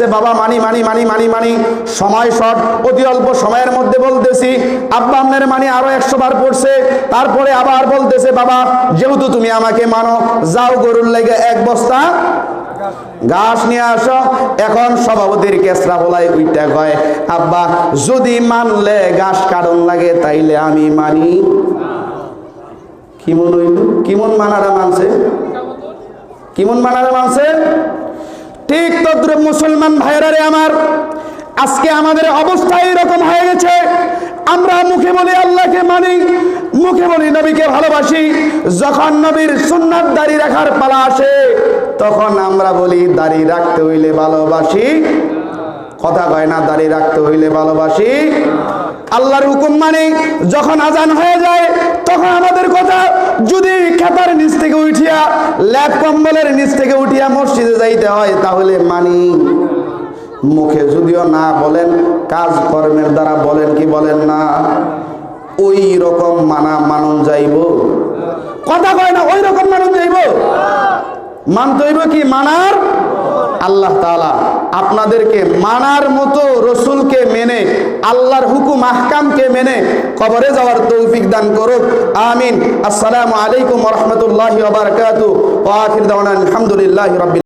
বলতেছে বাবা মানি মানি মানি মানি মানি, সময় শর্ট, অতি অল্প সময়ের মধ্যে বলতেছি। আব্বা আপনার মানি আরো 100 বার পড়ছে, তারপরে আবার বলতেছে বাবা যেহেতু তুমি আমাকে মানো, যাও গরুর লেগে 1 বস্তা ঘাস নিয়ে আসো। এখন সভাপতির কেসরা বলাই উইটা কয় আব্বা যদি মানলে ঘাস কাটন লাগে তাইলে আমি মানি। কি মন হইল? কিমন মানারা মানছে? কিমন মানারা মানছে? ঠিক তদ্রুপ মুসলমান ভাইরা রে আমার, আজকে আমাদের অবস্থা এরকম হয়ে গেছে। আমরা মুখে বলি আল্লাহকে মানি, মুখে বলি নবীকে ভালোবাসি, যখন নবীর সুন্নাত দাড়ি রাখার পালা আসে তখন আমরা বলি দাড়ি রাখতে হইলে ভালোবাসি। কথা কয় না, দাড়ি রাখতে হইলে ভালোবাসি। আল্লাহর হুকুম মানি, যখন আজান হয়ে যায় তখন আমাদের কথা যদি খাতার নিচ থেকে উঠিয়া, ল্যাপ কম্বলের নিচ থেকে উঠিয়া মসজিদে যাইতে হয় তাহলে মানি। মুখে যদিও না বলেন, কাজ কর্মের দ্বারা বলেন কি বলেন না? ওই রকম মানন যাইব? কথা কয় না, ওই রকম মানন যাইব? মানতে হইব কি? মানার। আল্লাহ তাআলা আপনাদেরকে মানার মতো রসুলকে মেনে, আল্লাহর হুকুম আহকামকে মেনে কবরে যাওয়ার তৌফিক দান করুক, আমিন। আসসালামু আলাইকুম ওয়া রাহমাতুল্লাহি ওয়া বারাকাতুহু ওয়া আখির দাওয়ানা আলহামদুলিল্লাহি রাব্বিল